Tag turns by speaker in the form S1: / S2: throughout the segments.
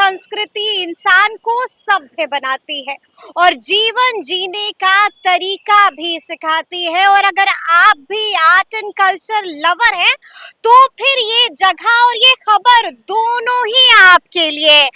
S1: संस्कृति इंसान को सभ्य बनाती है और जीवन जीने का तरीका भी सिखाती है। और अगर आप भी आर्ट एंड कल्चर लवर हैं तो फिर ये जगह और ये खबर दोनों ही आपके लिए।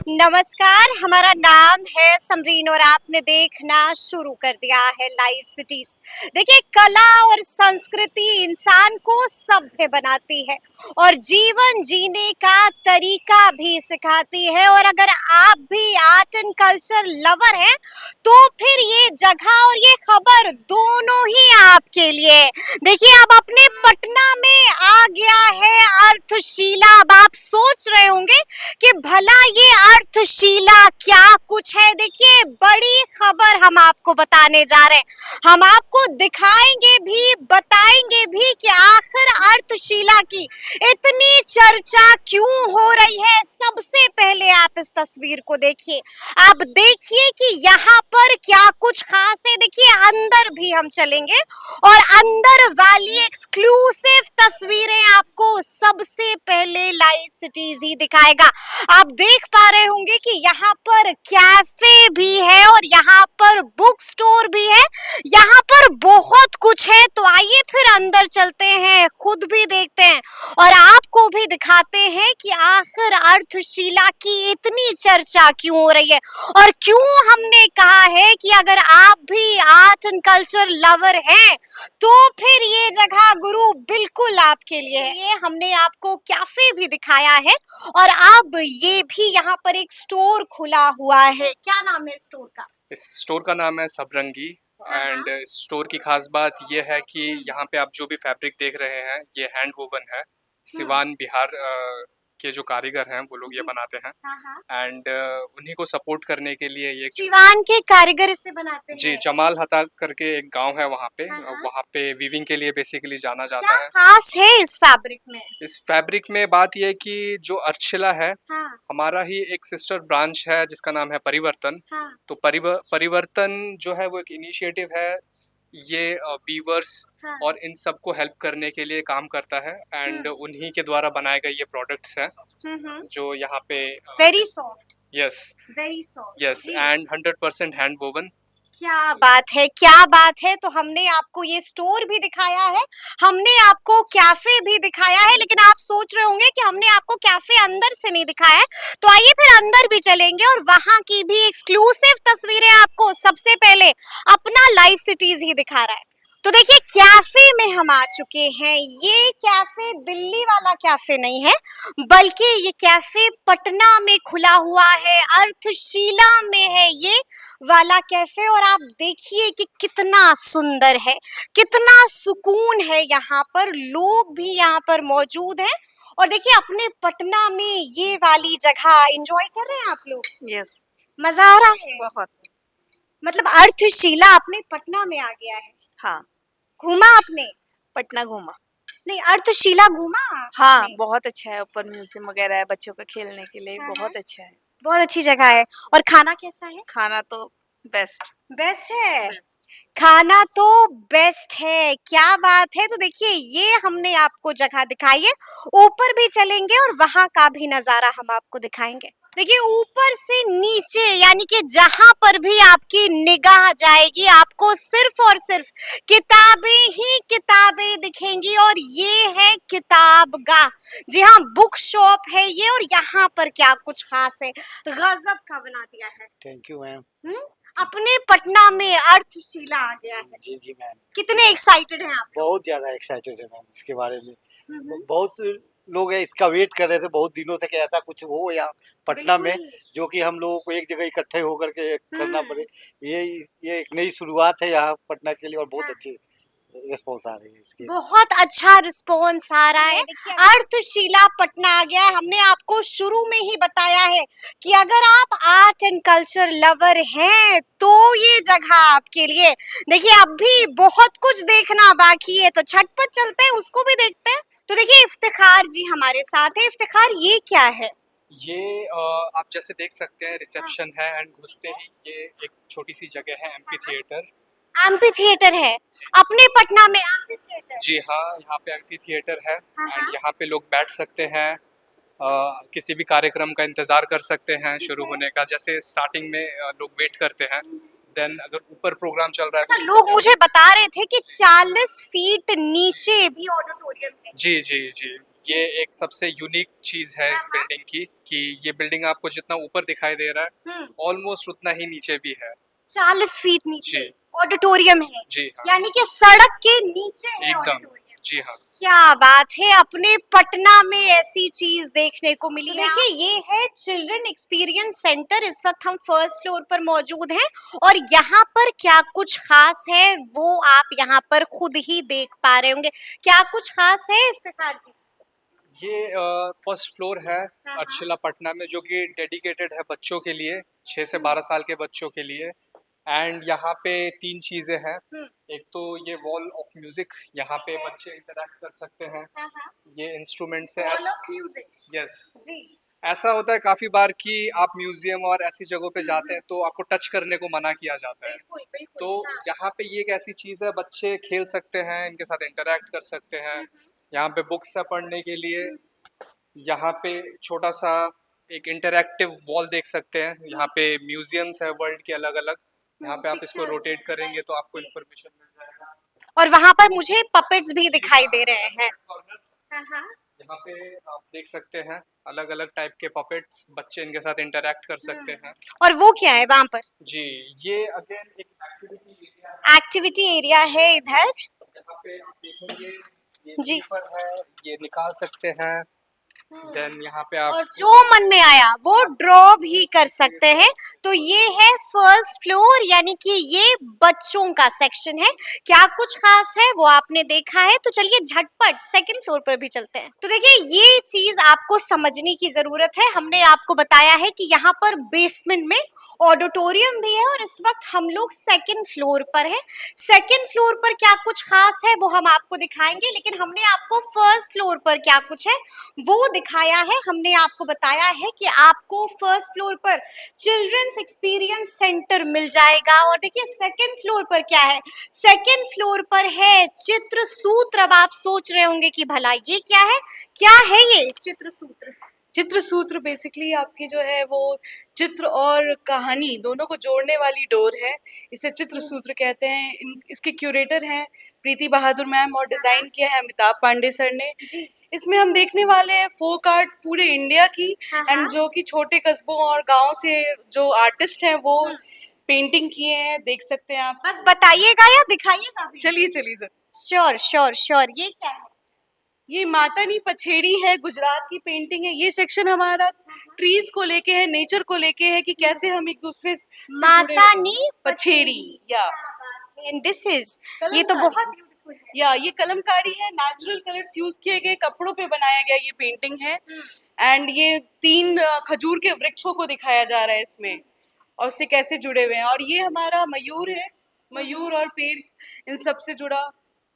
S1: नमस्कार, हमारा नाम है समरीन और आपने देखना शुरू कर दिया है लाइव सिटीज। देखिए, कला और संस्कृति इंसान को सभ्य बनाती है और जीवन जीने का तरीका भी सिखाती है। और अगर आप भी आर्ट एंड कल्चर लवर हैं तो फिर ये जगह और ये खबर दोनों ही आपके लिए। देखिए, अब अपने पटना में आ गया है अर्थशीला। अब आप सोच रहे होंगे कि भला ये अर्थशीला क्या कुछ है। देखिए, बड़ी खबर हम आपको बताने जा रहे हैं। हम आपको दिखाएंगे भी, बताएंगे भी कि आखिर अर्थशीला की इतनी चर्चा क्यों हो रही है। सबसे पहले आप इस तस्वीर को देखिए, आप देखिए कि यहाँ पर क्या कुछ खास है। देखिए, अंदर भी हम चलेंगे और अंदर वाली एक्सक्लूसिव तस्वीरें आपको सबसे पहले लाइव सिटीज ही दिखाएगा। आप देख पा रहे होंगे कि यहाँ पर कैफे भी है और यहाँ पर बुक स्टोर भी है, यहाँ पर बहुत कुछ है। तो आइए फिर अंदर चलते हैं, खुद भी देखते हैं और आपको भी दिखाते हैं कि आखिर अर्थशीला की इतनी चर्चा क्यों हो रही है और क्यों हमने कहा है कि अगर आप भी आर्ट एंड कल्चर लवर हैं तो फिर ये जगह गुरु बिल्कुल आपके लिए है। ये हमने आपको कैफे भी दिखाया है और अब ये भी यहाँ पर एक स्टोर खुला हुआ है। क्या नाम है स्टोर का?
S2: इस स्टोर का नाम है सबरंगी। एंड इस स्टोर की खास बात यह है कि यहाँ पे आप जो भी फैब्रिक देख रहे हैं ये हैंड वोवन है। सिवान बिहार के जो कारीगर हैं वो लोग ये बनाते हैं। एंड उन्हीं को सपोर्ट करने के लिए ये
S1: सिवान के कारीगर इसे बनाते हैं।
S2: जी, जमाल हता करके एक गांव है वहाँ पे। वहाँ पे वीविंग के लिए बेसिकली जाना जाता है।
S1: क्या खास है इस फैब्रिक में?
S2: इस फैब्रिक में बात यह है कि जो अर्थशिला है हमारा ही एक सिस्टर ब्रांच है जिसका नाम है परिवर्तन। तो परिवर्तन जो है वो एक इनिशिएटिव है, ये वीवर्स और इन सबको हेल्प करने के लिए काम करता है। एंड उन्हीं के द्वारा बनाए गए ये प्रोडक्ट्स हैं जो यहाँ पे
S1: very soft.
S2: Yes,
S1: very soft.
S2: Yes, and 100% hand woven.
S1: क्या बात है, क्या बात है। तो हमने आपको ये स्टोर भी दिखाया है, हमने आपको कैफे भी दिखाया है, लेकिन आप सोच रहे होंगे कि हमने आपको कैफे अंदर से नहीं दिखाया है। तो आइए फिर अंदर भी चलेंगे और वहां की भी एक्सक्लूसिव तस्वीरें आपको सबसे पहले अपना लाइव सिटीज ही दिखा रहा है। तो देखिए, कैफे में हम आ चुके हैं। ये कैफे दिल्ली वाला कैफे नहीं है, बल्कि ये कैफे पटना में खुला हुआ है, अर्थशीला में है ये वाला कैफे। और आप देखिए कि कितना सुंदर है, कितना सुकून है। यहाँ पर लोग भी यहाँ पर मौजूद हैं और देखिए, अपने पटना में ये वाली जगह एंजॉय कर रहे हैं आप लोग।
S3: यस,
S1: मजा आ रहा है
S3: बहुत।
S1: मतलब अर्थशीला अपने पटना में आ गया है।
S3: हाँ,
S1: घूमा आपने?
S3: पटना घूमा।
S1: नहीं, अर्थशीला घूमा?
S3: हाँ,
S1: आपने?
S3: बहुत अच्छा है। ऊपर म्यूजियम वगैरह है बच्चों के खेलने के लिए, बहुत अच्छा है।
S1: बहुत अच्छी जगह है। और खाना कैसा है?
S3: खाना तो बेस्ट।
S1: बेस्ट है। खाना तो बेस्ट है, क्या बात है। तो देखिए, ये हमने आपको जगह दिखाई है, ऊपर भी चलेंगे और वहां का भी नजारा हम आपको दिखाएंगे। देखिए, ऊपर से नीचे यानी कि जहां पर भी आपकी निगाह जाएगी आपको सिर्फ और सिर्फ किताबें ही किताबें दिखेंगी। और ये है किताबगाह। जी हाँ, बुक शॉप है ये। और यहाँ पर क्या कुछ खास है, गजब का बना दिया है।
S4: Thank you ma'am.
S1: अपने पटना में अर्थशीला आ गया है।
S4: जी जी मैम।
S1: कितने एक्साइटेड हैं आप?
S4: बहुत ज्यादा एक्साइटेड है मैम इसके बारे में। बहुत से लोग है इसका वेट कर रहे थे बहुत दिनों से कि ऐसा कुछ हो यहाँ पटना में, जो कि हम लोगों को एक जगह इकट्ठे होकर के करना पड़े। ये एक नई शुरुआत है यहाँ पटना के लिए और बहुत अच्छी रिस्पॉन्स आ रही है इसकी।
S1: बहुत अच्छा रिस्पॉन्स आ रहा है। अर्थशीला पटना आ गया है। हमने आपको शुरू में ही बताया है कि अगर आप आर्ट एंड कल्चर लवर हैं तो ये जगह आपके लिए। देखिए, अब भी बहुत कुछ देखना बाकी है, तो झटपट चलते हैं, उसको भी देखते हैं। तो देखिए इफ्तिखार जी हमारे साथ है। इफ्तिखार ये क्या है?
S2: ये आप जैसे देख सकते हैं रिसेप्शन है एंड घुसते ही ये एक छोटी सी जगह है एम्फी थिएटर।
S1: एम्पी थिएटर है अपने पटना में, एम्पी थिएटर।
S2: जी हाँ, यहाँ पे एम्फी थिएटर है
S1: हाँ,
S2: एंड
S1: हाँ।
S2: यहाँ पे लोग बैठ सकते हैं, किसी भी कार्यक्रम का इंतज़ार कर सकते हैं शुरू होने का। जैसे स्टार्टिंग में लोग वेट करते हैं, देन अगर ऊपर प्रोग्राम चल रहा है
S1: अच्छा,
S2: तो
S1: लोग मुझे बता रहे थे कि 40 फीट नीचे भी ऑडिटोरियम है।
S2: जी, जी, जी। ये एक सबसे यूनिक चीज़ है इस बिल्डिंग की कि ये बिल्डिंग आपको जितना ऊपर दिखाई दे रहा है, ऑलमोस्ट उतना ही नीचे भी है।
S1: 40 फीट नीचे
S2: जी।
S1: ऑडिटोरियम है,
S2: जी हाँ,
S1: यानी कि सड़क के नीचे है
S2: एकदम।
S1: ऑडिटोरियम।
S2: जी हाँ।
S1: क्या बात है, अपने पटना में ऐसी चीज देखने को मिली है। देखिए ये है चिल्ड्रन एक्सपीरियंस सेंटर। इस वक्त हम फर्स्ट फ्लोर पर मौजूद हैं और यहाँ पर क्या कुछ खास है वो आप यहाँ पर खुद ही देख पा रहे होंगे। क्या कुछ खास है इफ्तिखार जी?
S2: ये फर्स्ट फ्लोर है
S1: हाँ।
S2: अर्चिला पटना में, जो कि डेडिकेटेड है बच्चों के लिए, 6 से 12 साल के बच्चों के लिए। एंड यहाँ पे 3 चीज़ें हैं। एक तो ये वॉल ऑफ म्यूजिक, यहाँ पे बच्चे इंटरैक्ट कर सकते हैं। ये इंस्ट्रूमेंट्स है। यस, ऐसा होता है काफ़ी बार कि आप म्यूजियम और ऐसी जगहों पे जाते हैं तो आपको टच करने को मना किया जाता है। तो यहाँ पे ये एक ऐसी चीज़ है, बच्चे खेल सकते हैं, इनके साथ इंटरैक्ट कर सकते हैं। यहाँ पे बुक्स है पढ़ने के लिए। यहाँ पे छोटा सा एक इंटरैक्टिव वॉल देख सकते हैं। यहाँ पे म्यूजियम्स है वर्ल्ड के अलग अलग। यहाँ पे आप इसको रोटेट करेंगे तो आपको इन्फॉर्मेशन मिल जाएगा।
S1: और वहां पर मुझे पपेट्स भी दिखाई दे रहे हैं।
S2: यहाँ पे आप देख सकते हैं अलग अलग टाइप के पपेट्स, बच्चे इनके साथ इंटरैक्ट कर सकते हैं।
S1: और वो क्या है वहां पर?
S2: जी, ये अगेन एक एक्टिविटी एरिया है।
S1: एक्टिविटी एरिया है इधर।
S2: यहाँ पे आप देखेंगे ये
S1: जी।
S2: पेपर है, ये निकाल सकते हैं। देन यहाँ पे आप
S1: और जो मन में आया वो ड्रॉ भी कर सकते हैं। तो ये है फर्स्ट फ्लोर, यानी कि ये बच्चों का सेक्शन है। क्या कुछ खास है वो आपने देखा है, तो चलिए झटपट सेकंड फ्लोर पर भी चलते हैं। तो देखिए ये चीज आपको समझने की जरूरत है। हमने आपको बताया है कि यहाँ पर बेसमेंट में ऑडिटोरियम भी है और इस वक्त हम लोग सेकंड फ्लोर पर है। सेकंड फ्लोर पर क्या कुछ खास है वो हम आपको दिखाएंगे, लेकिन हमने आपको फर्स्ट फ्लोर पर क्या कुछ है वो दिखाया है। हमने आपको बताया है कि आपको फर्स्ट फ्लोर पर चिल्ड्रंस एक्सपीरियंस सेंटर मिल जाएगा। और देखिए सेकंड फ्लोर पर क्या है, सेकंड फ्लोर पर है चित्र सूत्र। अब आप सोच रहे होंगे कि भला ये क्या है ये चित्र सूत्र?
S3: चित्र सूत्र बेसिकली आपकी जो है वो चित्र और कहानी दोनों को जोड़ने वाली डोर है। इसे चित्र सूत्र कहते हैं। इसके क्यूरेटर हैं प्रीति बहादुर मैम और डिजाइन किया है अमिताभ पांडे सर ने। इसमें हम देखने वाले हैं फोक आर्ट पूरे इंडिया की, एंड जो कि छोटे कस्बों और गाँव से जो आर्टिस्ट हैं वो पेंटिंग किए हैं, देख सकते हैं आप।
S1: बस बताइएगा या दिखाइएगा भी?
S3: चलिए चलिए सर।
S1: Sure sure sure. ये क्या है?
S3: ये मातानी पछेड़ी है, गुजरात की पेंटिंग है। ये सेक्शन हमारा ट्रीज को लेके है, नेचर को लेके है कि कैसे हम एक दूसरे से जुड़े
S1: मातानी
S3: पछेड़ी या
S1: एंड दिस इज, ये तो बहुत ब्यूटीफुल है।
S3: या ये कलमकारी है, नेचुरल कलर्स यूज किए गए कपड़ों पे बनाया गया ये पेंटिंग है। एंड ये 3 खजूर के वृक्षों को दिखाया जा रहा है इसमें और उससे कैसे जुड़े हुए हैं। और ये हमारा मयूर है, मयूर और पेड़ इन सब से जुड़ा।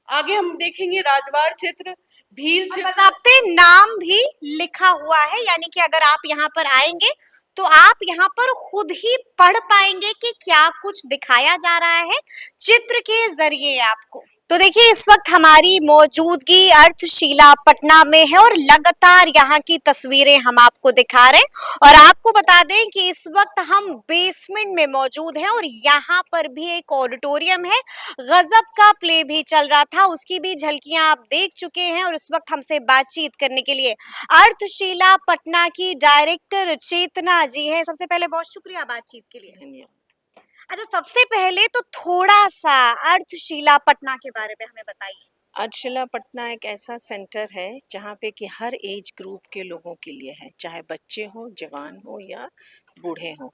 S3: आगे हम देखेंगे राजवाड़ चित्र, भील चित्र।
S1: बाकायदे नाम भी लिखा हुआ है, यानी कि अगर आप यहाँ पर आएंगे तो आप यहाँ पर खुद ही पढ़ पाएंगे कि क्या कुछ दिखाया जा रहा है चित्र के जरिए आपको। तो देखिए इस वक्त हमारी मौजूदगी अर्थशिला पटना में है और लगातार यहाँ की तस्वीरें हम आपको दिखा रहे हैं। और आपको बता दें कि इस वक्त हम बेसमेंट में मौजूद हैं और यहाँ पर भी एक ऑडिटोरियम है। गजब का प्ले भी चल रहा था, उसकी भी झलकियां आप देख चुके हैं। और इस वक्त हमसे बातचीत करने के लिए अर्थशिला पटना की डायरेक्टर चेतना जी हैं। सबसे पहले बहुत शुक्रिया बातचीत के लिए।
S3: धन्यवाद।
S1: अच्छा, सबसे पहले तो थोड़ा सा अर्थशिला पटना के बारे में हमें बताइए।
S5: अर्चला पटना एक ऐसा सेंटर है जहाँ पे कि हर एज ग्रुप के लोगों के लिए है, चाहे बच्चे हो, जवान हो या बूढ़े हों।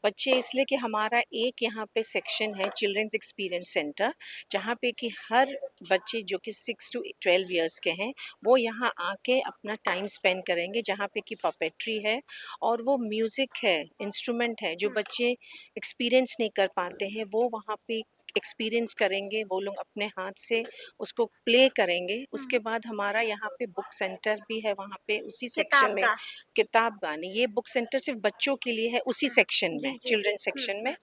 S5: बच्चे इसलिए कि हमारा एक यहाँ पे सेक्शन है चिल्ड्रंस एक्सपीरियंस सेंटर, जहाँ पे कि हर बच्चे जो कि 6 to 12 इयर्स के हैं वो यहाँ आके अपना टाइम स्पेंड करेंगे, जहाँ पे कि पपेट्री है और वो म्यूज़िक है, इंस्ट्रूमेंट है जो बच्चे एक्सपीरियंस नहीं कर पाते हैं वो वहाँ पे एक्सपीरियंस करेंगे, वो लोग अपने हाथ से उसको प्ले करेंगे। उसके बाद हमारा यहाँ पे बुक सेंटर भी है, वहाँ पे उसी सेक्शन में किताब गानी, ये बुक सेंटर सिर्फ बच्चों के लिए है उसी सेक्शन में, चिल्ड्रन सेक्शन में।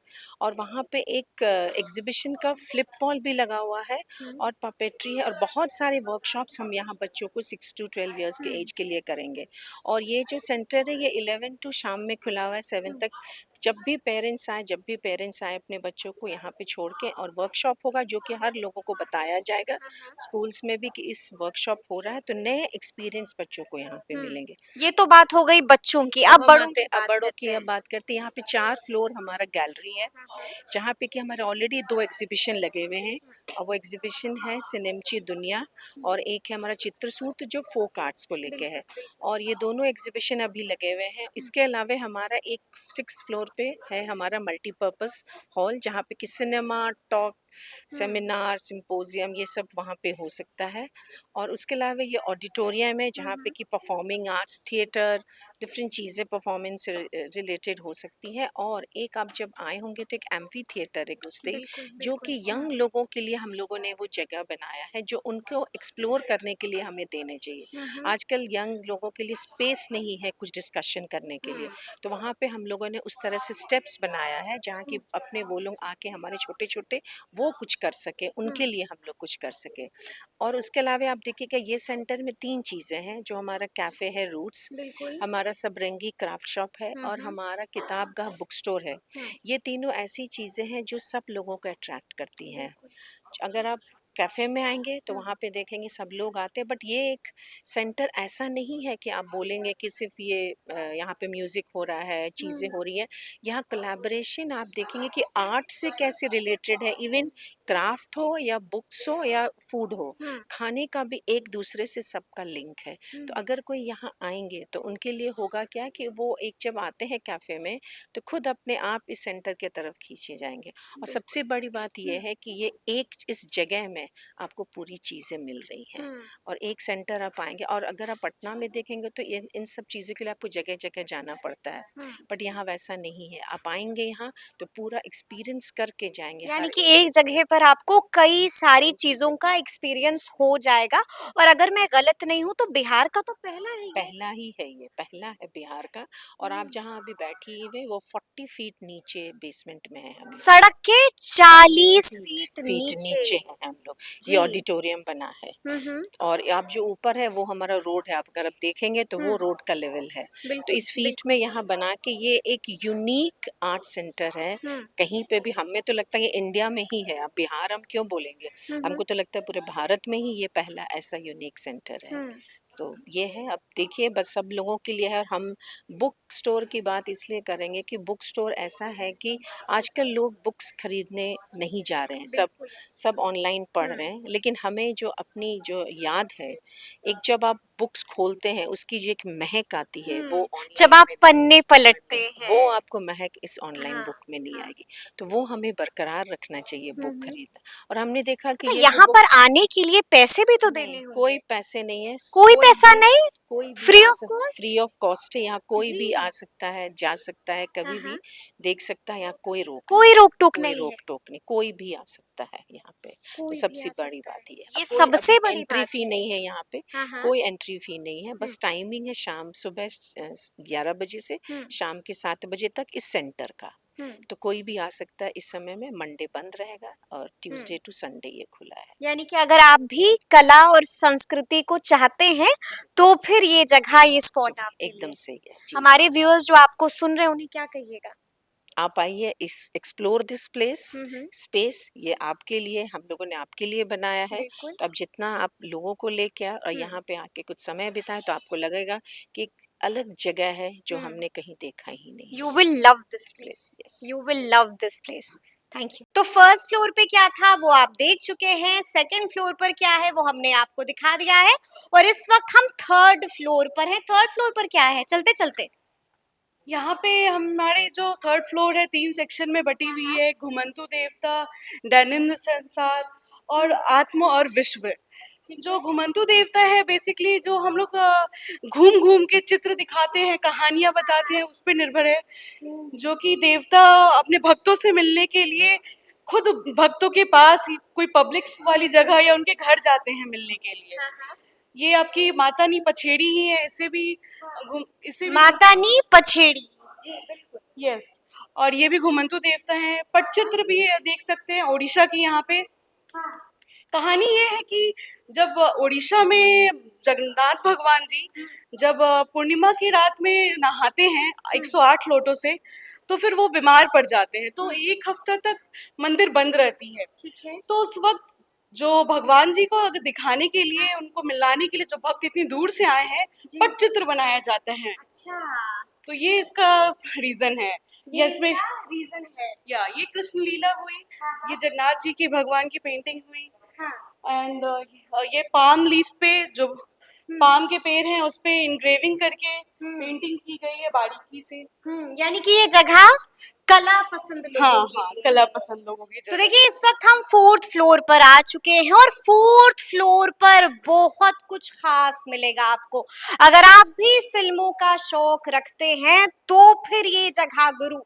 S5: और वहाँ पे एक एग्जीबिशन का फ्लिप वॉल भी लगा हुआ है और पपेट्री है और बहुत सारे वर्कशॉप्स हम यहाँ बच्चों को 6 to 12 इयर्स के एज के लिए करेंगे। और ये जो सेंटर है ये 11 to शाम में खुला हुआ है, 7 तक। जब भी पेरेंट्स आए अपने बच्चों को यहाँ पे छोड़ के, और वर्कशॉप होगा जो कि हर लोगों को बताया जाएगा स्कूल्स में भी कि इस वर्कशॉप हो रहा है, तो नए एक्सपीरियंस बच्चों को यहाँ पे मिलेंगे।
S1: ये तो बात हो गई बच्चों की, अब बड़ों की
S5: अब बड़ों की अब बात करते हैं। यहाँ पे 4 फ्लोर हमारा गैलरी है, जहाँ पे कि हमारे ऑलरेडी 2 एग्जीबिशन लगे हुए हैं। और वो एग्जीबिशन है सिनेमची दुनिया और एक है हमारा चित्रसूत्र जो फोक आर्ट्स को लेके है, और ये दोनों एग्जीबिशन अभी लगे हुए हैं। इसके अलावा हमारा एक 6th फ्लोर पे है हमारा मल्टीपर्पस हॉल, जहाँ पे कि सिनेमा, टॉक, सेमिनार, सिंपोजियम ये सब वहाँ पे हो सकता है। और उसके अलावा ये ऑडिटोरियम है जहाँ पे कि परफॉर्मिंग आर्ट्स, थिएटर, डिफरेंट चीज़ें परफॉर्मेंस रिलेटेड हो सकती है। और एक आप जब आए होंगे तो एक एम्फी थिएटर है गुस्ते, जो कि यंग लोगों के लिए हम लोगों ने वो जगह बनाया है जो उनको एक्सप्लोर करने के लिए हमें देने चाहिए। आजकल यंग लोगों के लिए स्पेस नहीं है कुछ डिस्कशन करने के लिए, तो वहाँ पे हम लोगों ने उस तरह से स्टेप्स बनाया है जहाँ कि अपने वो लोग आके हमारे छोटे छोटे वो कुछ कर सके, उनके लिए हम लोग कुछ कर सके। और उसके अलावा आप देखिएगा ये सेंटर में 3 चीज़ें हैं, जो हमारा कैफ़े है रूट्स, हमारा सबरंगी क्राफ्ट शॉप है और हमारा किताबगाह बुक स्टोर है। ये तीनों ऐसी चीज़ें हैं जो सब लोगों को अट्रैक्ट करती हैं। अगर आप कैफ़े में आएंगे तो वहाँ पे देखेंगे सब लोग आते हैं, बट ये एक सेंटर ऐसा नहीं है कि आप बोलेंगे कि सिर्फ ये यहाँ पे म्यूज़िक हो रहा है, चीज़ें हो रही हैं। यहाँ कोलैबोरेशन आप देखेंगे कि आर्ट से कैसे रिलेटेड है, इवन क्राफ्ट हो या बुक्स हो या फूड हो, खाने का भी एक दूसरे से सबका लिंक है। तो अगर कोई यहाँ आएंगे तो उनके लिए होगा क्या कि वो एक जब आते हैं कैफ़े में तो खुद अपने आप इस सेंटर की तरफ खींचे जाएंगे। और सबसे बड़ी बात ये है कि ये एक इस जगह में आपको पूरी चीज़ें मिल रही हैं और एक सेंटर आप आएंगे। और अगर आप पटना में देखेंगे तो इन सब चीज़ों के लिए आपको जगह जगह जाना पड़ता है, बट यहाँ वैसा नहीं है। आप आएंगे यहाँ तो पूरा एक्सपीरियंस करके जाएंगे,
S1: यानी कि एक जगह पर आपको कई सारी चीजों का एक्सपीरियंस हो जाएगा। और अगर मैं गलत नहीं हूँ तो बिहार का तो पहला है ये।
S5: पहला है बिहार का। और आप जहाँ अभी बैठी हुए वो 40 फीट नीचे बेसमेंट में है, हम
S1: सड़क के 40 फीट
S5: नीचे है हम लोग। ये ऑडिटोरियम बना है और आप जो ऊपर है वो हमारा रोड है, आप अगर आप देखेंगे तो वो रोड का लेवल है। तो इस फीट में यहाँ बना के ये एक यूनिक आर्ट सेंटर है। कहीं पे भी हमें तो लगता है ये इंडिया में ही है, अब बिहार हम क्यों बोलेंगे, हमको तो लगता है पूरे भारत में ही ये पहला ऐसा यूनिक सेंटर है। तो ये है, अब देखिए बस सब लोगों के लिए है। और हम बुक स्टोर की बात इसलिए करेंगे कि बुक स्टोर ऐसा है कि आजकल लोग बुक्स खरीदने नहीं जा रहे हैं, सब ऑनलाइन पढ़ रहे हैं, लेकिन हमें जो अपनी जो याद है, एक जब आप बुक्स खोलते हैं उसकी जो एक महक आती है, वो
S1: जब आप पन्ने पलटते हैं
S5: वो आपको महक इस ऑनलाइन बुक में नहीं आएगी। तो वो हमें बरकरार रखना चाहिए बुक खरीदना। और हमने देखा कि ये
S1: यहाँ पर आने के लिए पैसे भी तो देने होंगे।
S5: कोई पैसे नहीं है,
S1: कोई पैसा नहीं,
S5: कोई फ्री ऑफ कॉस्ट है। यहाँ कोई भी आ सकता है, जा सकता है, कभी भी देख सकता है। यहाँ कोई रोक टोक नहीं, कोई भी आ सकता है यहाँ पे। तो सबसे बड़ी बात ये
S1: सबसे बड़ी
S5: एंट्री फी नहीं है यहाँ पे, कोई एंट्री फी नहीं है। बस टाइमिंग है शाम सुबह 11 बजे से शाम के 7 बजे तक इस सेंटर का। तो कोई भी आ सकता है। इस समय में मंडे बंद रहेगा और ट्यूसडे टू संडे ये खुला है।
S1: यानी कि अगर आप भी कला और संस्कृति को चाहते हैं तो फिर ये जगह, ये स्पॉट आप
S5: एकदम सही है।
S1: हमारे व्यूअर्स जो आपको सुन रहे हैं उन्हें क्या कहिएगा?
S5: आप आइए, इस एक्सप्लोर दिस प्लेस स्पेस, ये आपके लिए, हम लोगों ने आपके लिए बनाया है। तो अब जितना आप लोगों को लेके आए और यहाँ पे आके कुछ समय बिताए तो आपको लगेगा कि एक अलग जगह है जो हमने कहीं देखा ही नहीं।
S1: You will love this place, you will love this place. Thank you. तो फर्स्ट फ्लोर पे क्या था वो आप देख चुके हैं, सेकंड फ्लोर पर क्या है वो हमने आपको दिखा दिया है, और इस वक्त हम थर्ड फ्लोर पर हैं। थर्ड फ्लोर पर क्या है, चलते चलते
S3: यहाँ पे हमारे जो थर्ड फ्लोर है 3 सेक्शन में बटी हुई है। घुमंतु देवता, दैनंद संसार और आत्म और विश्व। जो घुमंतु देवता है बेसिकली जो हम लोग घूम घूम के चित्र दिखाते हैं, कहानियां बताते हैं, उस पर निर्भर है। जो कि देवता अपने भक्तों से मिलने के लिए खुद भक्तों के पास कोई पब्लिक वाली जगह या उनके घर जाते हैं मिलने के लिए। ये आपकी मातानी पछेड़ी ही है, इसे भी
S1: मातानी पछेड़ी।
S3: यस, और ये भी घुमंतु देवता है। पटचित्र भी देख सकते हैं ओडिशा की यहाँ पे। कहानी ये है कि जब ओडिशा में जगन्नाथ भगवान जी जब पूर्णिमा की रात में नहाते हैं 108 लोटों से, तो फिर वो बीमार पड़ जाते हैं, तो एक हफ्ता तक मंदिर बंद रहती है।
S1: ठीक है।
S3: तो उस वक्त जो भगवान जी को अगर दिखाने के लिए, उनको मिलाने के लिए जो भक्त इतनी दूर से आए हैं, पटचित्र बनाया जाता है।
S1: अच्छा,
S3: तो ये इसका रीजन है।
S1: ये
S3: इसमें
S1: इसका रीजन है।
S3: या ये कृष्ण लीला हुई, ये जगन्नाथ जी की भगवान की पेंटिंग हुई, एंड ये पाम लीफ पे जो पाम के पेड़ हैं उस पे इंग्रेविंग करके पेंटिंग की गई है बारीकी से।
S1: यानी कि ये जगह कला पसंद लोगों
S3: हाँ
S1: की
S3: हाँ,
S1: है।
S3: कला पसंद लोगों की
S1: तो
S3: जगह।
S1: देखिए इस वक्त हम 4th फ्लोर पर आ चुके हैं और 4th फ्लोर पर बहुत कुछ खास मिलेगा आपको। अगर आप भी फिल्मों का शौक रखते हैं तो फिर ये जगह गुरु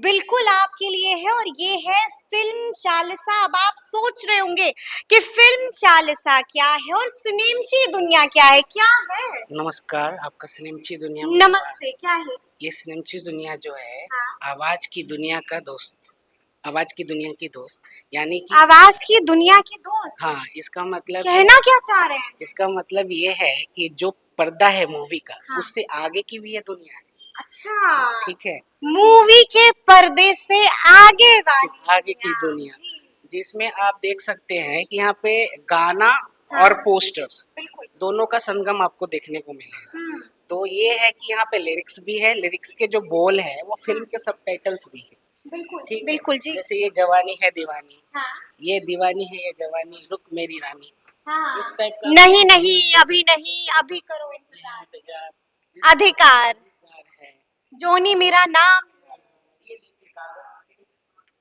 S1: बिल्कुल आपके लिए है, और ये है फिल्म चालिसा। अब आप सोच रहे होंगे कि फिल्म चालिसा क्या है और सिनेमची दुनिया क्या है। क्या है?
S6: नमस्कार, आपका सिनेमची दुनिया में
S1: नमस्ते, क्या है?
S6: ये सिनेमची दुनिया जो है
S1: हाँ।
S6: आवाज की दुनिया का दोस्त, आवाज की दुनिया की दोस्त, यानी कि
S1: आवाज की दुनिया के दोस्त।
S6: हाँ, इसका मतलब
S1: कहना क्या चाह रहे हैं?
S6: इसका मतलब ये है कि जो पर्दा है मूवी का,
S1: हाँ।
S6: उससे आगे की भी ये दुनिया है।
S1: अच्छा,
S6: ठीक है,
S1: मूवी के पर्दे से आगे वाली
S6: आगे की दुनिया, जिसमें आप देख सकते हैं कि यहाँ पे गाना और पोस्टर्स
S1: बिल्कुल।
S6: दोनों का संगम आपको देखने को मिलेगा। तो ये है कि यहाँ पे लिरिक्स भी है, लिरिक्स के जो बोल है वो फिल्म के सबटाइटल्स भी है।
S1: बिल्कुल
S6: ठीक है?
S1: बिल्कुल जी।
S6: जैसे ये जवानी है दीवानी,
S1: हाँ,
S6: ये दीवानी है ये जवानी, रुक मेरी रानी,
S1: हाँ।
S6: इस टाइप का
S1: नहीं नहीं अभी नहीं, अभी करो इंतजार।
S6: इंतजार
S1: अधिकार,
S6: है।
S1: जोनी मेरा नाम,
S6: ये देखिए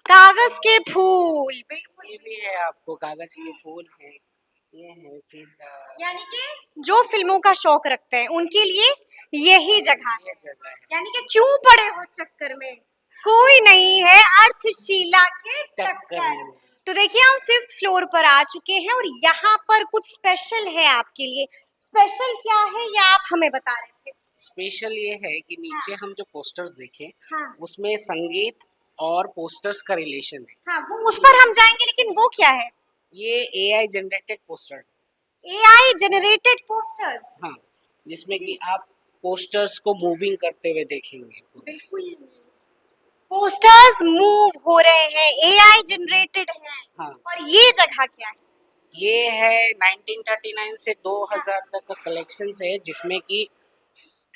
S1: कागज के फूल। बिल्कुल।
S6: ये भी है, आपको कागज के फूल है, ये है फिर
S1: यानी कि जो फिल्मों का शौक रखते हैं उनके लिए यही जगह है।
S6: ये जगह है
S1: यानी कि क्यों पड़े हो चक्कर में, कोई नहीं है अर्थशीला के टक्कर।
S6: में।
S1: तो देखिए हम 5th फ्लोर पर आ चुके हैं और यहाँ पर कुछ स्पेशल है आपके लिए। स्पेशल क्या है ये आप हमें बता रहे थे।
S6: स्पेशल ये है कि नीचे हम जो पोस्टर्स देखें
S1: हाँ।
S6: उसमें संगीत और पोस्टर्स का रिलेशन है।
S1: हाँ, वो उस पर हम जाएंगे, लेकिन वो क्या है?
S6: ये AI generated poster,
S1: AI generated posters.
S6: हाँ, जिसमें कि आप पोस्टर्स को मूविंग करते हुए देखेंगे।
S1: बिल्कुल, पोस्टर्स मूव हो रहे हैं, AI जनरेटेड है।
S6: हाँ।
S1: और ये जगह क्या है?
S6: ये है 1939 से 2000 तक का कलेक्शन है, जिसमें कि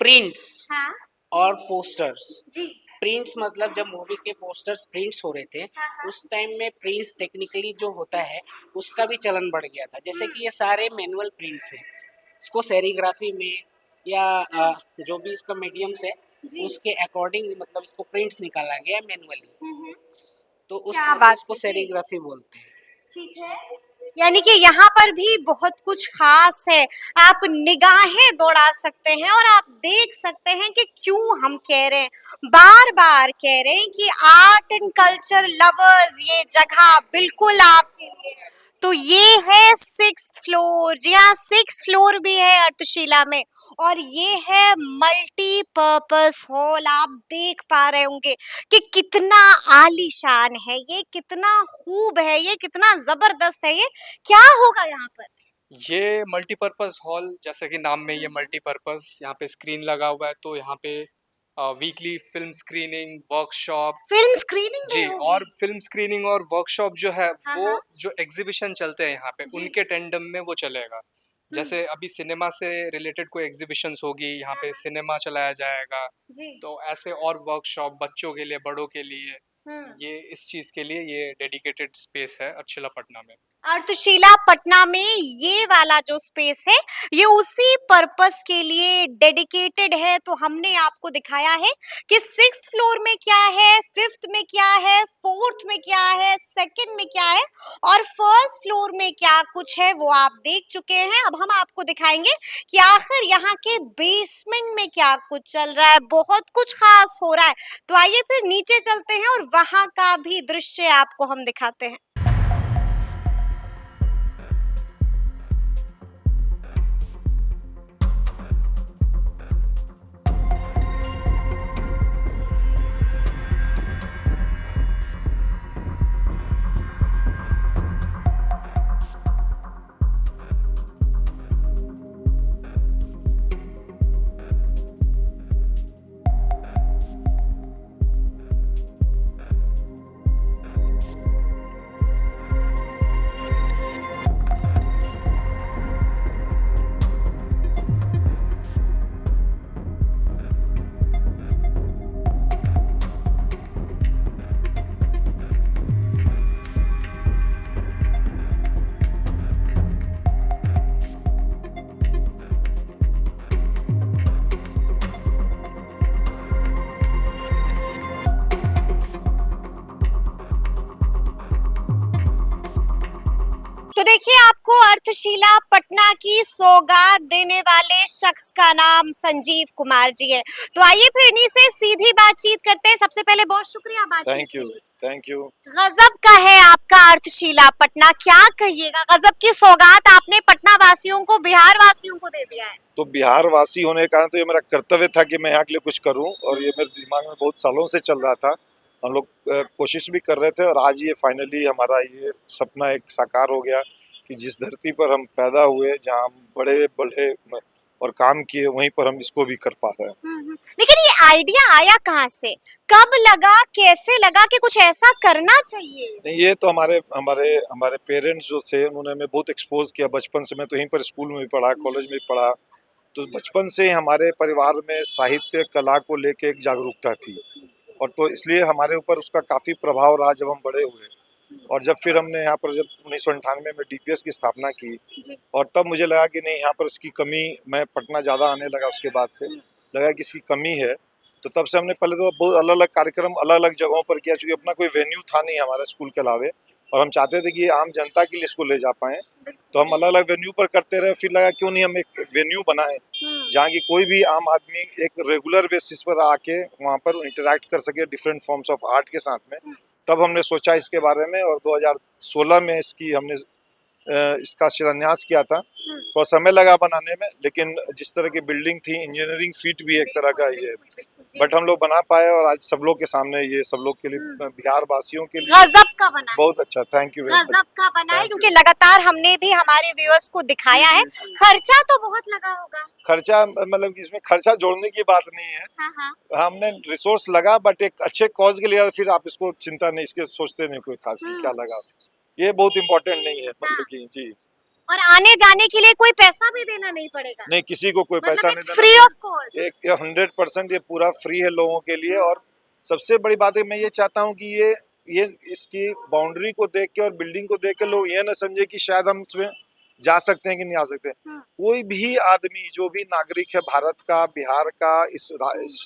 S6: प्रिंट्स
S1: हाँ
S6: और पोस्टर्स।
S1: जी।
S6: प्रिंट्स मतलब जब मूवी के पोस्टर्स प्रिंट्स हो रहे थे, उस टाइम में प्रिंट्स टेक्निकली जो होता है उसका भी चलन बढ़ गया था। जैसे कि ये सारे मैनुअल प्रिंट्स हैं, इसको सेरीग्राफी में या जो भी इसका मीडियम्स है उसके अकॉर्डिंग मतलब इसको प्रिंट्स निकाला गया मैनुअली, तो उस
S1: क्या बात
S6: प्रोसेस को
S1: है जी।
S6: सेरीग्राफी बोलते हैं।
S1: ठीक है, यानी कि यहाँ पर भी बहुत कुछ खास है। आप निगाहें दौड़ा सकते हैं और आप देख सकते हैं कि क्यों हम कह रहे हैं, बार बार कह रहे हैं कि आर्ट एंड कल्चर लवर्स ये जगह बिल्कुल आपके लिए। तो ये है 6th फ्लोर। जी हाँ, 6th फ्लोर भी है अर्थशीला में, और ये है मल्टीपर्पस हॉल। आप देख पा रहे होंगे कि कितना आलीशान है ये, कितना खूब है ये, कितना जबरदस्त है ये। क्या होगा यहाँ पर?
S2: ये मल्टीपर्पज हॉल, जैसे कि नाम में ये मल्टीपर्पज, यहाँ पे स्क्रीन लगा हुआ है, तो यहाँ पे weekly film screening, workshop
S1: film screening
S2: जी, और फिल्म स्क्रीनिंग और वर्कशॉप जो है
S1: हाँ,
S2: वो
S1: हाँ।
S2: जो एग्जीबिशन चलते हैं यहाँ पे, उनके टेंडम में वो चलेगा। जैसे अभी सिनेमा से रिलेटेड कोई एग्जीबिशंस होगी, यहाँ पे सिनेमा चलाया जाएगा,
S1: जी।
S2: तो ऐसे और वर्कशॉप बच्चों के लिए, बड़ों के लिए, ये इस चीज के लिए ये डेडिकेटेड स्पेस है अर्चिला पटना में।
S1: अर्थशिला पटना में ये वाला जो स्पेस है ये उसी पर्पस के लिए डेडिकेटेड है। तो हमने आपको दिखाया है कि 6th फ्लोर में क्या है, 5th में क्या है, 4th में क्या है, 2nd में क्या है और 1st फ्लोर में क्या कुछ है वो आप देख चुके हैं। अब हम आपको दिखाएंगे कि आखिर यहाँ के बेसमेंट में क्या कुछ चल रहा है। बहुत कुछ खास हो रहा है, तो आइए फिर नीचे चलते हैं और वहां का भी दृश्य आपको हम दिखाते हैं। तो देखिए, आपको अर्थशिला पटना की सौगात देने वाले शख्स का नाम संजीव कुमार जी है। तो आइए फिर इन्हीं से सीधी बातचीत करते हैं। सबसे पहले बहुत शुक्रिया बातचीत
S7: थैंक
S1: के
S7: यू
S1: लिए।
S7: Thank you.
S1: गजब का है आपका अर्थशिला पटना, क्या कहिएगा, गजब की सौगात आपने पटना वासियों को, बिहार वासियों को दे दिया है।
S7: तो बिहार वासी होने के कारण तो ये मेरा कर्तव्य था कि मैं यहाँ के लिए कुछ करूँ, और ये मेरे दिमाग में बहुत सालों से चल रहा था। हम लोग कोशिश भी कर रहे थे, और आज ये फाइनली हमारा ये सपना एक साकार हो गया कि जिस धरती पर हम पैदा हुए, जहाँ हम बड़े बड़े और काम किए, वहीं पर हम इसको भी कर पा रहे हैं।
S1: लेकिन ये आइडिया आया कहाँ से, कब लगा, कैसे लगा कि कुछ ऐसा करना चाहिए?
S7: नहीं, ये तो हमारे हमारे हमारे पेरेंट्स जो थे उन्होंने हमें बहुत एक्सपोज किया बचपन से। मैं तो यहीं पर स्कूल में भी पढ़ा, कॉलेज में भी पढ़ा, तो बचपन से हमारे परिवार में साहित्य कला को लेके एक जागरूकता थी, और तो इसलिए हमारे ऊपर उसका काफ़ी प्रभाव रहा जब हम बड़े हुए। और जब फिर हमने यहाँ पर जब 1998 में डीपीएस की स्थापना की, और तब मुझे लगा कि नहीं, यहाँ पर इसकी कमी, मैं पटना ज़्यादा आने लगा उसके बाद से, लगा कि इसकी कमी है। तो तब से हमने पहले तो बहुत अलग अलग कार्यक्रम अलग अलग जगहों पर किया, चूँकि अपना कोई वेन्यू था नहीं हमारे स्कूल के अलावे, और हम चाहते थे कि ये आम जनता के लिए इसको ले जा पाएँ। तो हम अलग अलग वेन्यू पर करते रहे, फिर लगा क्यों नहीं हम एक वेन्यू बनाएं जहाँ की कोई भी आम आदमी एक रेगुलर बेसिस पर आके वहाँ पर इंटरेक्ट कर सके डिफरेंट फॉर्म्स ऑफ आर्ट के साथ में। तब हमने सोचा इसके बारे में, और 2016 में इसका शिलान्यास किया था। थोड़ा समय लगा बनाने में, लेकिन जिस तरह की बिल्डिंग थी, इंजीनियरिंग फीट भी एक तरह का ये, बट हम लोग बना पाए, और आज सब लोग के सामने, ये सब लोग के लिए, बिहार वासियों के लिए
S1: गजब का बना है,
S7: बहुत अच्छा। Thank you very much.
S1: गजब का बना है, क्योंकि लगातार हमने भी हमारे व्यूअर्स को दिखाया है। खर्चा तो बहुत लगा होगा।
S7: खर्चा मतलब इसमें खर्चा जोड़ने की बात नहीं है।
S1: हाँ।
S7: हमने रिसोर्स लगा, बट एक अच्छे कॉज के लिए, फिर आप इसको चिंता नहीं, इसके सोचते नहीं कोई खास कि क्या लगा, ये बहुत इम्पोर्टेंट नहीं है। मतलब कि जी,
S1: और आने जाने के लिए कोई पैसा भी देना नहीं पड़ेगा,
S7: नहीं, किसी को कोई पैसा नहीं देना,
S1: फ्री ऑफ कॉस्ट।
S7: एक 100% ये पूरा फ्री है लोगों के लिए। और सबसे बड़ी बात है, मैं ये चाहता हूँ कि ये इसकी बाउंड्री को देख के और बिल्डिंग को देख के लोग ये ना समझे कि शायद हम इसमें जा सकते हैं कि नहीं आ सकते। कोई भी आदमी, जो भी नागरिक है भारत का, बिहार का, इस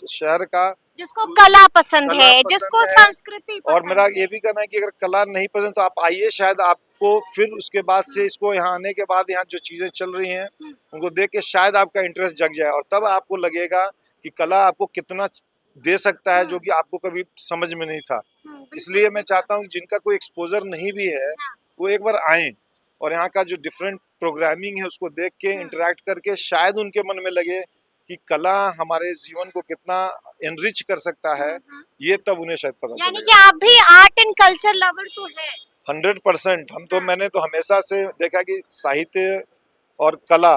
S7: शहर का,
S1: जिसको कला पसंद
S7: कला
S1: है,
S7: पसंद
S1: जिसको
S7: है,
S1: संस्कृति
S7: और
S1: पसंद
S7: मेरा
S1: है।
S7: ये भी कहना है कि अगर कला नहीं पसंद तो आप आइए, शायद आपको फिर उसके बाद से, इसको यहाँ आने के बाद यहाँ जो चीजें चल रही हैं उनको देख के शायद आपका इंटरेस्ट जग जाए, और तब आपको लगेगा कि कला आपको कितना दे सकता है, जो कि आपको कभी समझ में नहीं था। इसलिए मैं चाहता हूँ जिनका कोई एक्सपोजर नहीं भी है, वो एक बार आए, और यहाँ का जो डिफरेंट प्रोग्रामिंग है उसको देख के, इंटरेक्ट करके, शायद उनके मन में लगे कि कला हमारे जीवन को कितना एनरिच कर सकता है, ये तब उन्हें शायद पता
S1: यानी कि
S7: चलेगा।
S1: आप भी आर्ट एंड कल्चर लवर तो है।
S7: 100%। हम तो, मैंने तो हमेशा से देखा कि साहित्य और कला,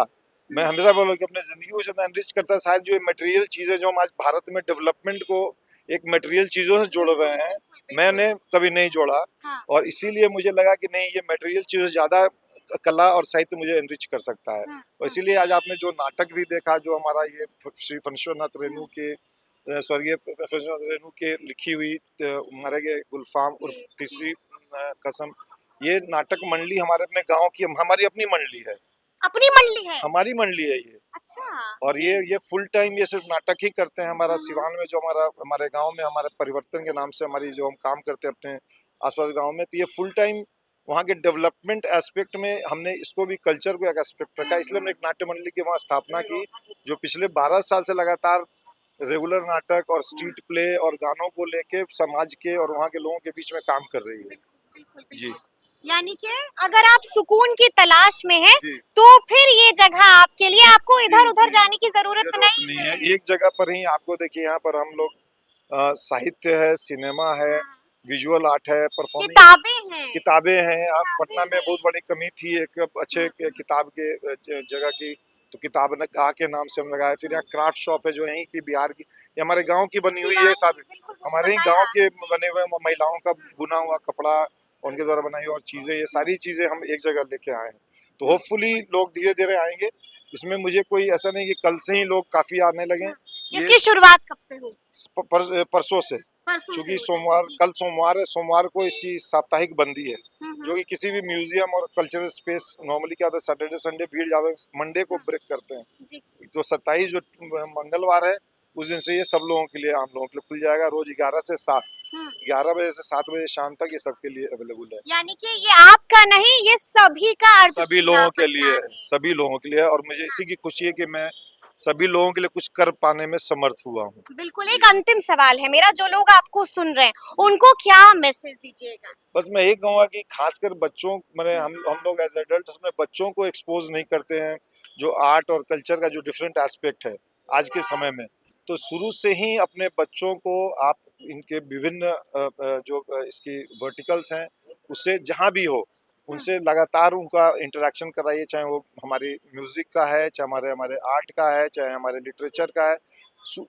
S7: मैं हमेशा बोलूँ कि अपने जिंदगी को जितना एनरिच करता है, शायद जो मटेरियल चीजें जो हम आज भारत में डेवलपमेंट को एक मटेरियल चीजों से जोड़ रहे हैं, मैंने कभी नहीं जोड़ा। और इसीलिए मुझे लगा कि नहीं, ये मटेरियल चीजों से ज्यादा कला और साहित्य मुझे एनरिच कर सकता है। और इसीलिए आज आपने जो नाटक भी देखा, जो हमारा ये श्री फणीश्वरनाथ रेणु के, स्वर्गीय फणीश्वरनाथ रेणु के लिखी हुई मारे गए गुलफाम उर्फ तीसरी कसम, ये नाटक मंडली हमारे अपने गांव की हमारी अपनी मंडली है,
S1: अपनी मंडली है?
S7: हमारी मंडली है ये।
S1: अच्छा।
S7: और ये फुल टाइम ये सिर्फ नाटक ही करते हैं। हमारा सिवान में जो हमारे गांव में हमारे परिवर्तन के नाम से हमारी जो हम काम करते हैं अपने आसपास गांव में, तो ये फुल टाइम वहाँ के डेवलपमेंट एस्पेक्ट में हमने इसको भी कल्चर को एक एस्पेक्ट रखा, इसलिए हमने एक नाट्य मंडली की वहाँ स्थापना की, जो पिछले 12 साल से लगातार रेगुलर नाटक और स्ट्रीट प्ले और गानों को लेके समाज के और वहाँ के लोगों के बीच में काम कर रही है। जी,
S1: यानी कि अगर आप सुकून की तलाश में हैं
S7: जी।
S1: तो फिर ये जगह आपके लिए, आपको इधर उधर जाने की जरूरत नहीं है।
S7: एक जगह पर ही आपको देखिए, यहाँ पर हम लोग साहित्य है, सिनेमा है, विजुअल आर्ट है, परफॉर्मिंग किताबें हैं। आप पटना में बहुत बड़ी कमी थी एक अच्छे किताब के जगह की, तो किताब गा के नाम से हम लगाए। फिर यहाँ क्राफ्ट शॉप है जो यहीं की बिहार की, ये हमारे गांव की बनी हुई है, सारे हमारे ही गांव के बने हुए महिलाओं का बुना हुआ कपड़ा, उनके द्वारा बनाई और चीजें, ये सारी चीजें हम एक जगह लेके आए हैं। तो होपफुली लोग धीरे धीरे आएंगे। इसमें मुझे कोई ऐसा नहीं कि कल से ही लोग काफी आने लगे।
S1: इसकी शुरुआत कब से हुई?
S7: परसों से, क्योंकि कल सोमवार है, सोमवार को इसकी साप्ताहिक बंदी है, जो कि किसी भी म्यूजियम और कल्चरल स्पेस नॉर्मली क्या होता है, सैटरडे संडे भीड़ ज्यादा, मंडे को ब्रेक करते हैं। तो 27 जो मंगलवार है उस दिन से ये सब लोगों के लिए, आम लोगों के लिए खुल जाएगा। रोज 11 से 7, 11 बजे से 7 बजे शाम तक ये सबके लिए अवेलेबल है।
S1: यानी कि ये आपका नहीं, ये सभी का,
S7: सभी लोगों के लिए है, सभी लोगों के लिए। और मुझे इसी की खुशी है कि मैं सभी लोगों के लिए कुछ कर पाने में समर्थ हुआ हूँ।
S1: बिल्कुल। एक अंतिम सवाल है मेरा, जो लोग आपको सुन रहे हैं उनको क्या मैसेज दीजिएगा?
S7: बस मैं एक कहूँगा कि खासकर बच्चों, मैंने हम लोग एज एडल्ट उसमें बच्चों को एक्सपोज नहीं करते हैं, जो आर्ट और कल्चर का जो डिफरेंट एस्पेक्ट है आज के समय में। तो शुरू से ही अपने बच्चों को आप इनके विभिन्न जो इसकी वर्टिकल्स हैं उससे जहाँ भी हो उनसे लगातार उनका इंटरेक्शन कराइए, चाहे वो हमारी म्यूजिक का है, चाहे हमारे आर्ट का है, चाहे हमारे लिटरेचर का है।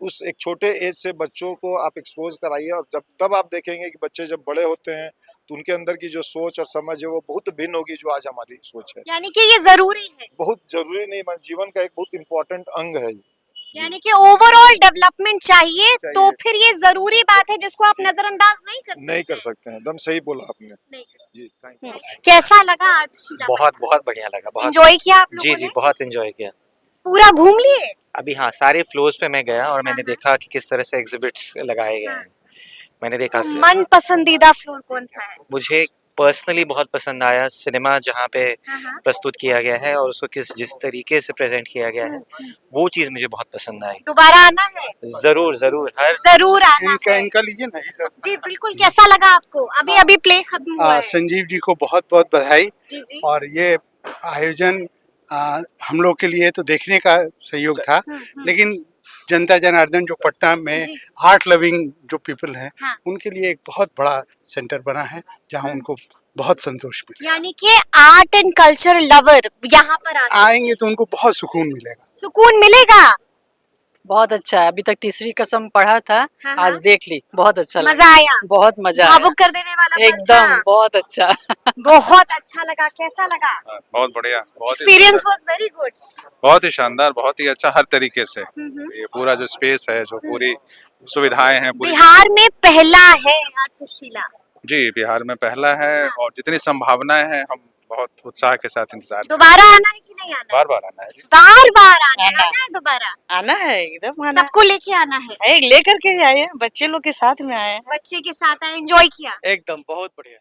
S7: उस एक छोटे एज से बच्चों को आप एक्सपोज कराइए, और तब आप देखेंगे कि बच्चे जब बड़े होते हैं तो उनके अंदर की जो सोच और समझ है वो बहुत भिन्न होगी जो आज हमारी सोच है।
S1: यानी कि ये जरूरी है?
S7: बहुत जरूरी नहीं, जीवन का एक बहुत इंपॉर्टेंट अंग है।
S1: यानी कि ओवरऑल डेवलपमेंट चाहिए, तो फिर ये जरूरी बात है जिसको आप नजरअंदाज नहीं कर
S7: सकते हैं। एकदम सही बोला आपने। जी, थैंक यू।
S1: कैसा लगा आर्टशीला?
S8: बहुत बढ़िया लगा, बहुत
S1: एंजॉय किया आप लोगों ने?
S8: जी, बहुत एंजॉय किया।
S1: पूरा घूम लिए?
S8: अभी हाँ, सारे फ्लोर्स पे मैं गया और मैंने देखा कि किस तरह से एग्जिबिट्स लगाए गए हैं। मैंने देखा।
S1: मन पसंदीदा फ्लोर कौन सा है?
S8: मुझे पर्सनली बहुत पसंद आया सिनेमा, जहाँ पे प्रस्तुत किया गया है और उसको जिस तरीके से प्रेजेंट किया गया है, वो चीज मुझे बहुत पसंद आई।
S1: दोबारा आना है?
S8: जरूर
S1: जरूर आना है।
S4: इनका लीजिए ना सर।
S1: जी बिल्कुल। कैसा लगा आपको? अभी प्ले खत्म हुआ है।
S9: संजीव जी को बहुत बहुत बधाई।
S1: जी।
S9: और ये आयोजन हम लोग के लिए तो देखने का सहयोग था, लेकिन जनता जनार्दन जो पटना में आर्ट लविंग जो पीपल हैं, उनके लिए एक बहुत बड़ा सेंटर बना है जहां उनको बहुत संतोष मिलेगा।
S1: यानी कि आर्ट एंड कल्चर लवर यहाँ पर
S9: आएंगे तो उनको बहुत सुकून मिलेगा।
S1: सुकून मिलेगा।
S10: बहुत अच्छा है। अभी तक तीसरी कसम पढ़ा था, आज देख ली, बहुत अच्छा लगा।
S1: मजा आया?
S10: बहुत मजा आया।
S1: भावुक कर देने वाला
S10: एकदम बहुत अच्छा।
S1: बहुत अच्छा लगा। कैसा लगा?
S11: बहुत बढ़िया, बहुत
S1: एक्सपीरियंस वाज वेरी गुड।
S11: बहुत ही शानदार, बहुत ही अच्छा हर तरीके से। ये पूरा जो स्पेस है, जो पूरी सुविधाएं हैं,
S1: बिहार में पहला है आर्टशीला।
S11: जी, बिहार में पहला है और जितनी संभावनाएं हैं, हम बहुत उत्साह के साथ इंतजार।
S1: दोबारा आना है कि नहीं आना?
S11: बार बार आना है जी।
S1: बार आना है। दोबारा
S10: आना है, एकदम आना।
S1: सबको लेके आना है।
S10: लेकर के आए, बच्चे लोग के साथ में आए,
S1: बच्चे के साथ आए, एंजॉय किया
S8: एकदम बहुत बढ़िया।